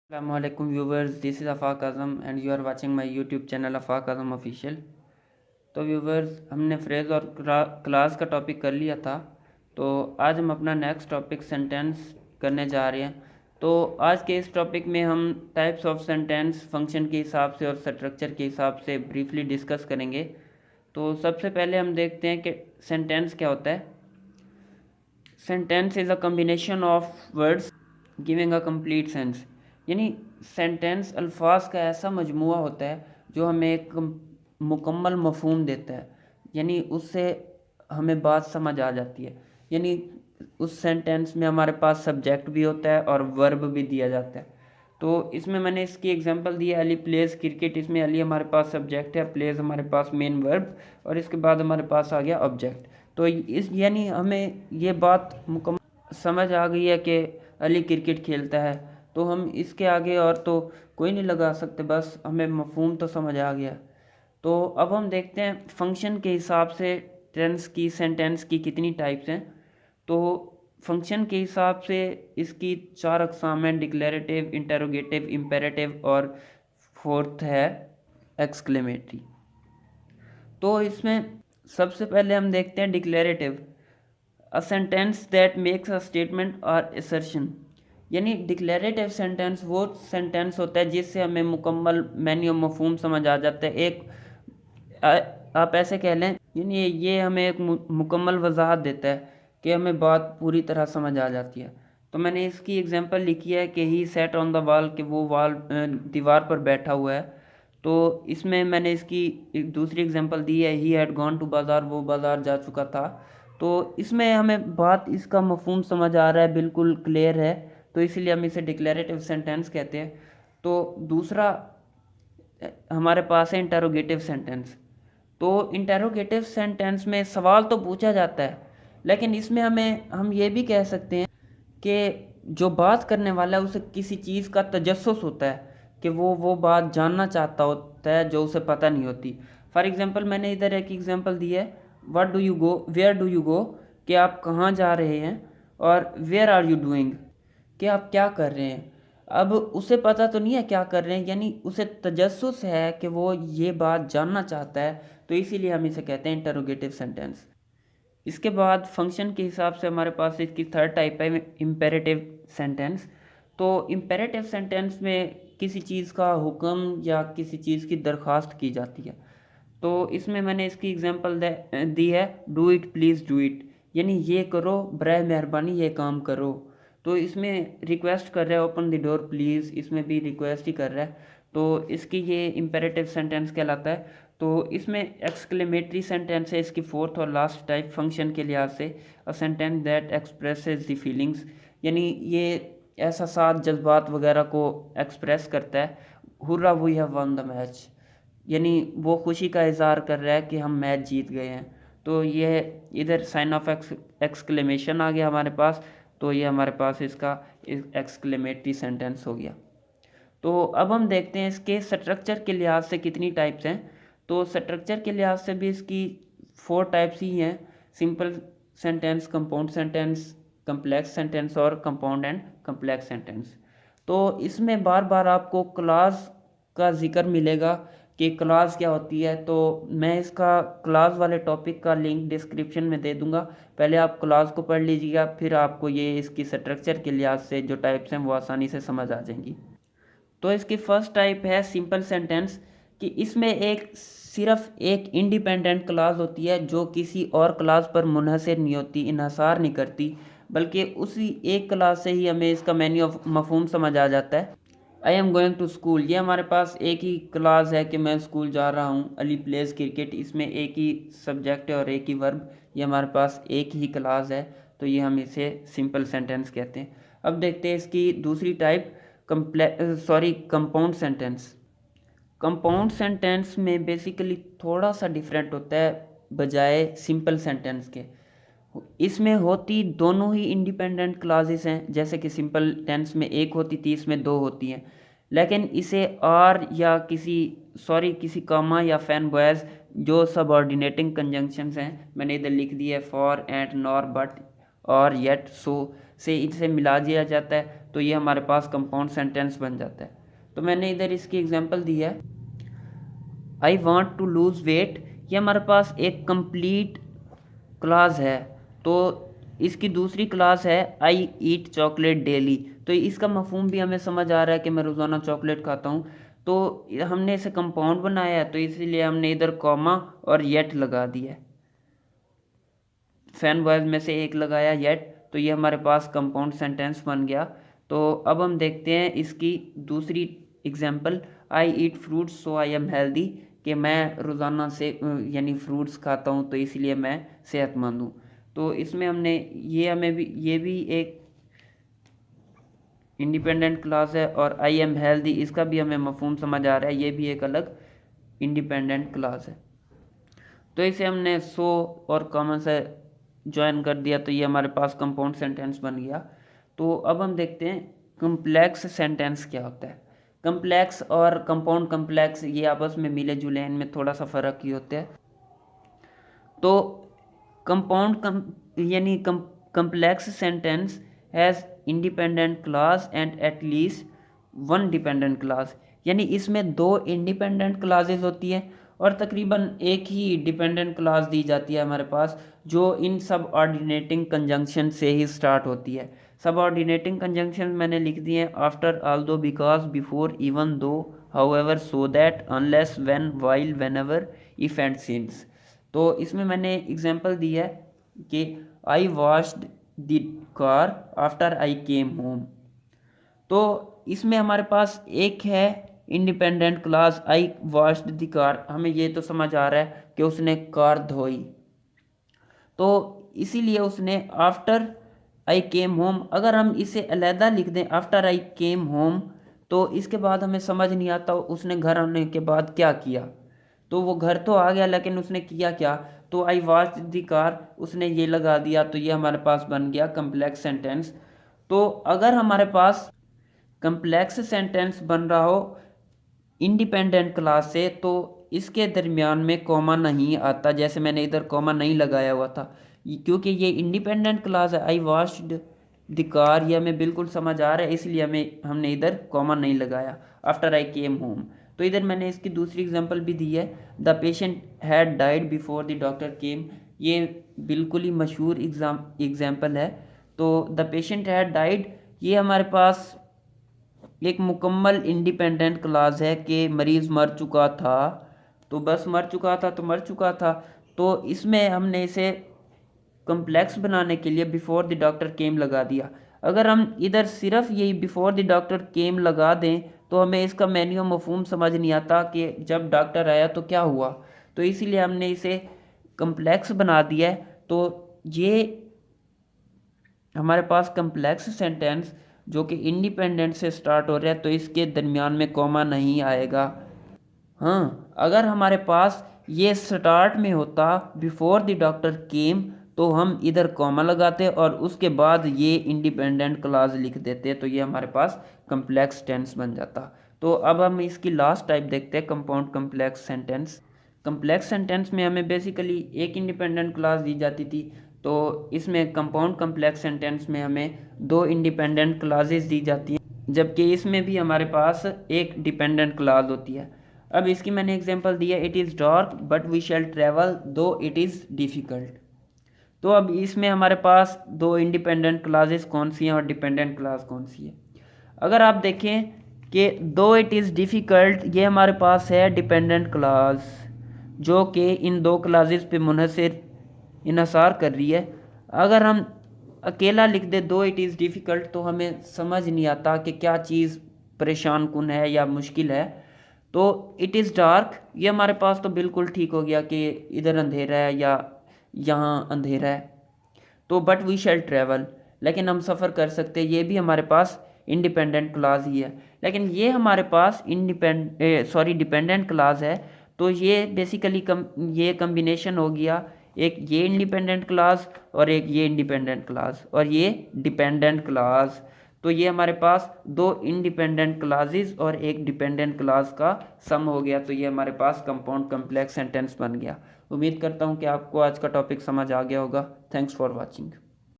Assalamualaikum viewers, this is Afaq Azam and you are watching my YouTube channel Afaq Azam Official। तो viewers, हमने phrase और class का topic कर लिया था। तो आज हम अपना नेक्स्ट टॉपिक सेंटेंस करने जा रहे हैं। तो आज के इस टॉपिक में हम टाइप्स ऑफ सेंटेंस फंक्शन के हिसाब से और स्ट्रक्चर के हिसाब से ब्रीफली डिस्कस करेंगे। तो सबसे पहले हम देखते हैं कि सेंटेंस क्या होता है। Sentence is a combination of words giving a complete sense. यानी सेंटेंस अल्फाज का ऐसा मजमुआ होता है जो हमें एक मुकम्मल मफहूम देता है, यानी उससे हमें बात समझ आ जाती है। यानी उस सेंटेंस में हमारे पास सब्जेक्ट भी होता है और वर्ब भी दिया जाता है। तो इसमें मैंने इसकी एग्जांपल दी है, अली प्लेज क्रिकेट। इसमें अली हमारे पास सब्जेक्ट है, प्लेज हमारे पास मेन वर्ब और इसके बाद हमारे पास आ गया ऑब्जेक्ट। तो इस यानी हमें ये बात मुकम्मल समझ आ गई है कि अली क्रिकेट खेलता है। तो हम इसके आगे और तो कोई नहीं लगा सकते, बस हमें मफहूम तो समझ आ गया। तो अब हम देखते हैं फंक्शन के हिसाब से टेंस की सेंटेंस की कितनी टाइप्स हैं। तो फंक्शन के हिसाब से इसकी 4 अक़साम हैं: डिक्लेरेटिव, इंटरोगेटिव, इम्पेरेटिव और फोर्थ है एक्सक्लेमेटरी। तो इसमें सबसे पहले हम देखते हैं declarative. A sentence that makes a statement और असर्शन। यानी डिक्लेरेटिव सेंटेंस वो सेंटेंस होता है जिससे हमें मुकम्मल मैनी और मफहूम समझ आ जाता है। आप ऐसे कह लें, यानी ये हमें एक मुकम्मल वजाहत देता है कि हमें बात पूरी तरह समझ आ जाती है। तो मैंने इसकी एग्जांपल लिखी है कि ही सेट ऑन द वॉल, कि वो दीवार पर बैठा हुआ है। तो इसमें मैंने इसकी एक दूसरी एग्जांपल दी है, ही हैड गॉन टू बाज़ार, वो बाज़ार जा चुका था। तो इसमें हमें बात इसका मफहूम समझ आ रहा है, बिल्कुल क्लियर है, तो इसीलिए हम इसे डिक्लेरेटिव सेंटेंस कहते हैं। तो दूसरा हमारे पास है इंटरोगेटिव सेंटेंस। तो इंटरोगेटिव सेंटेंस में सवाल तो पूछा जाता है, लेकिन इसमें हम ये भी कह सकते हैं कि जो बात करने वाला है उसे किसी चीज़ का तजस्सुस होता है, कि वो बात जानना चाहता होता है जो उसे पता नहीं होती। फॉर एग्ज़ाम्पल मैंने इधर एक एग्ज़ाम्पल दी है, what do you go, where do you go, कि आप कहाँ जा रहे हैं, और वेयर आर यू डूइंग, कि आप क्या कर रहे हैं। अब उसे पता तो नहीं है क्या कर रहे हैं, यानी उसे तजस्सुस है कि वो ये बात जानना चाहता है, तो इसीलिए हम इसे कहते हैं इंटरोगेटिव सेंटेंस। इसके बाद फंक्शन के हिसाब से हमारे पास इसकी थर्ड टाइप है इम्पेरेटिव सेंटेंस। तो इम्पेरेटिव सेंटेंस में किसी चीज़ का हुक्म या किसी चीज़ की दरख्वास्त की जाती है। तो इसमें मैंने इसकी एग्जांपल दी है, do it please do it, यानी ये करो बराए मेहरबानी, ये काम करो। तो इसमें रिक्वेस्ट कर रहा है, ओपन द डोर प्लीज़, इसमें भी रिक्वेस्ट ही कर रहा है। तो इसकी ये इम्पेरेटिव सेंटेंस कहलाता है। तो इसमें एक्सक्लेमेटरी सेंटेंस है इसकी फोर्थ और लास्ट टाइप फंक्शन के लिहाज से। A sentence that expresses the feelings, यानी ये ऐसा सात जज्बात वगैरह को एक्सप्रेस करता है। Hurrah we have won the match, यानी वो खुशी का इजहार कर रहा है कि हम मैच जीत गए हैं। तो ये इधर साइन ऑफ एक्सक्लेमेशन आ गया हमारे पास। तो ये हमारे पास इसका एक्सक्लेमेटरी सेंटेंस हो गया। तो अब हम देखते हैं इसके स्ट्रक्चर के लिहाज से कितनी टाइप्स हैं। तो स्ट्रक्चर के लिहाज से भी इसकी 4 टाइप्स ही हैं: simple sentence, compound sentence, complex sentence और कंपाउंड एंड कम्प्लेक्स सेंटेंस। तो इसमें बार बार आपको क्लास का जिक्र मिलेगा कि क्लास क्या होती है। तो मैं इसका क्लास वाले टॉपिक का लिंक डिस्क्रिप्शन में दे दूंगा, पहले आप क्लास को पढ़ लीजिएगा, फिर आपको ये इसकी स्ट्रक्चर के लिहाज से जो टाइप्स हैं वो आसानी से समझ आ जाएंगी। तो इसकी फर्स्ट टाइप है सिंपल सेंटेंस, कि इसमें सिर्फ एक इंडिपेंडेंट क्लास होती है जो किसी और क्लास पर मुनहसर नहीं होती, इन्हसार नहीं करती, बल्कि उसी एक क्लास से ही हमें इसका मैनी ऑफ मफहूम समझ आ जाता है। I am going to school, ये हमारे पास एक ही क्लास है कि मैं स्कूल जा रहा हूँ। अली प्लेज क्रिकेट, इसमें एक ही सब्जेक्ट है और एक ही वर्ब, ये हमारे पास एक ही क्लास है। तो ये हम इसे सिंपल सेंटेंस कहते हैं। अब देखते हैं इसकी दूसरी type, compound sentence. Compound sentence में बेसिकली थोड़ा सा डिफरेंट होता है बजाय सिंपल सेंटेंस के। इसमें होती दोनों ही इंडिपेंडेंट क्लासेस हैं, जैसे कि सिंपल टेंस में एक होती थी, इसमें दो होती हैं। लेकिन इसे आर या किसी कामा या फैन बॉयज़ जो सबऑर्डिनेटिंग कंजंक्शंस हैं, मैंने इधर लिख दिया है, फॉर, एंड, नॉर, बट और येट, सो से इसे मिला दिया जाता है। तो ये हमारे पास कंपाउंड सेंटेंस बन जाता है। तो मैंने इधर इसकी एग्जांपल दी है, I want to lose weight, ये हमारे पास एक कंप्लीट क्लास है। तो इसकी दूसरी क्लास है आई ईट चॉकलेट डेली, तो इसका मफहूम भी हमें समझ आ रहा है कि मैं रोज़ाना चॉकलेट खाता हूँ। तो हमने इसे कंपाउंड बनाया है, तो इसीलिए हमने इधर कॉमा और येट लगा दिया है, फैन बॉयज में से एक लगाया येट, तो ये हमारे पास कंपाउंड सेंटेंस बन गया। तो अब हम देखते हैं इसकी दूसरी example, I eat fruits so I am healthy, कि मैं रोज़ाना से यानी फ्रूट्स खाता हूँ तो इसलिए मैं सेहतमंद हूँ। तो इसमें हमने ये भी एक इंडिपेंडेंट क्लास है, और आई एम हेल्दी इसका भी हमें मफहूम समझ आ रहा है, ये भी एक अलग इंडिपेंडेंट क्लास है। तो इसे हमने सो और कॉमन से ज्वाइन कर दिया, तो ये हमारे पास कंपाउंड सेंटेंस बन गया। तो अब हम देखते हैं कम्प्लेक्स सेंटेंस क्या होता है। कम्प्लेक्स और कंपाउंड कम्प्लेक्स ये आपस में मिले जुले हैं, इनमें थोड़ा सा फ़र्क ही होता है। तो कंपाउंड यानी complex sentence has independent class and at least one dependent class, यानी इसमें दो इंडिपेंडेंट क्लासेस होती हैं और तकरीबन एक ही डिपेंडेंट क्लास दी जाती है हमारे पास, जो इन सब ऑर्डिनेटिंग कंजंक्शन से ही स्टार्ट होती है। सब ऑर्डिनेटिंग कंजंक्शन मैंने लिख दिए हैं, after, although, because, before, even, though, however, so that, unless, when, while, whenever, if and since. तो इसमें मैंने एग्जांपल दी है कि I washed the car after I came home. तो इसमें हमारे पास एक है independent clause I washed the car, हमें ये तो समझ आ रहा है कि उसने कार धोई, तो इसीलिए उसने आफ्टर आई केम होम। अगर हम इसे अलहदा लिख दें आफ्टर आई केम होम, तो इसके बाद हमें समझ नहीं आता उसने घर आने के बाद क्या किया। तो वो घर तो आ गया, लेकिन उसने किया क्या, तो आई वॉच द कार उसने ये लगा दिया, तो ये हमारे पास बन गया कम्प्लेक्स सेंटेंस। तो अगर हमारे पास कम्प्लेक्स सेंटेंस बन रहा हो इंडिपेंडेंट क्लास से, तो इसके दरमियान में कॉमा नहीं आता, जैसे मैंने इधर कॉमा नहीं लगाया हुआ था क्योंकि ये इंडिपेंडेंट क्लास है। आई वॉश्ड द कार, ये हमें बिल्कुल समझ आ रहा है, इसलिए हमने इधर कॉमा नहीं लगाया आफ्टर आई केम होम। तो इधर मैंने इसकी दूसरी एग्जांपल भी दी है, the patient had died before the doctor केम, ये बिल्कुल ही मशहूर एग्जांपल है। तो द पेशेंट हैड डाइड ये हमारे पास एक मुकम्मल इंडिपेंडेंट क्लास है कि मरीज़ मर चुका था, तो बस मर चुका था तो मर चुका था। तो इसमें हमने इसे कम्प्लेक्स बनाने के लिए बिफोर द डॉक्टर केम लगा दिया। अगर हम इधर सिर्फ यही बिफोर द डॉक्टर केम लगा दें, तो हमें इसका मैन्यू मफहूम समझ नहीं आता कि जब डॉक्टर आया तो क्या हुआ। तो इसीलिए हमने इसे कम्प्लेक्स बना दिया है। तो ये हमारे पास कम्प्लेक्स सेंटेंस जो कि इंडिपेंडेंट से स्टार्ट हो रहा है, तो इसके दरमियान में कॉमा नहीं आएगा। हाँ, अगर हमारे पास ये स्टार्ट में होता बिफोर द डॉक्टर केम, तो हम इधर कॉमा लगाते और उसके बाद ये इंडिपेंडेंट क्लास लिख देते, तो ये हमारे पास कम्प्लेक्स टेंस बन जाता। तो अब हम इसकी लास्ट टाइप देखते हैं, compound complex sentence. Complex sentence में हमें बेसिकली एक इंडिपेंडेंट क्लास दी जाती थी, तो इसमें कंपाउंड कम्प्लेक्स सेंटेंस में हमें दो इंडिपेंडेंट क्लासेस दी जाती हैं, जबकि इसमें भी हमारे पास एक डिपेंडेंट क्लास होती है। अब इसकी मैंने एग्जांपल दी है, it is dark but we shall travel though it is difficult. तो अब इसमें हमारे पास दो इंडिपेंडेंट क्लासेस कौन सी हैं और डिपेंडेंट क्लास कौन सी है। अगर आप देखें कि दो इट इज़ डिफ़िकल्ट, ये हमारे पास है डिपेंडेंट क्लास जो कि इन दो क्लासेस पे मुनहसर इन्हसार कर रही है। अगर हम अकेला लिख दे दो इट इज़ डिफ़िकल्ट, तो हमें समझ नहीं आता कि क्या चीज़ परेशान कुन है या मुश्किल है। तो इट इज़ डार्क ये हमारे पास तो बिल्कुल ठीक हो गया कि इधर अंधेरा है या यहाँ अंधेरा है। तो बट वी शैल ट्रैवल, लेकिन हम सफ़र कर सकते हैं, ये भी हमारे पास इंडिपेंडेंट क्लास ही है। लेकिन ये हमारे पास डिपेंडेंट क्लास है, तो ये बेसिकली ये कम्बिनेशन हो गया, एक ये इंडिपेंडेंट क्लास और एक ये इंडिपेंडेंट क्लास और ये डिपेंडेंट क्लास। तो ये हमारे पास दो इंडिपेंडेंट क्लासेस और एक डिपेंडेंट क्लास का सम हो गया, तो ये हमारे पास कंपाउंड कम्प्लेक्स सेंटेंस बन गया। उम्मीद करता हूँ कि आपको आज का टॉपिक समझ आ गया होगा। Thanks for watching.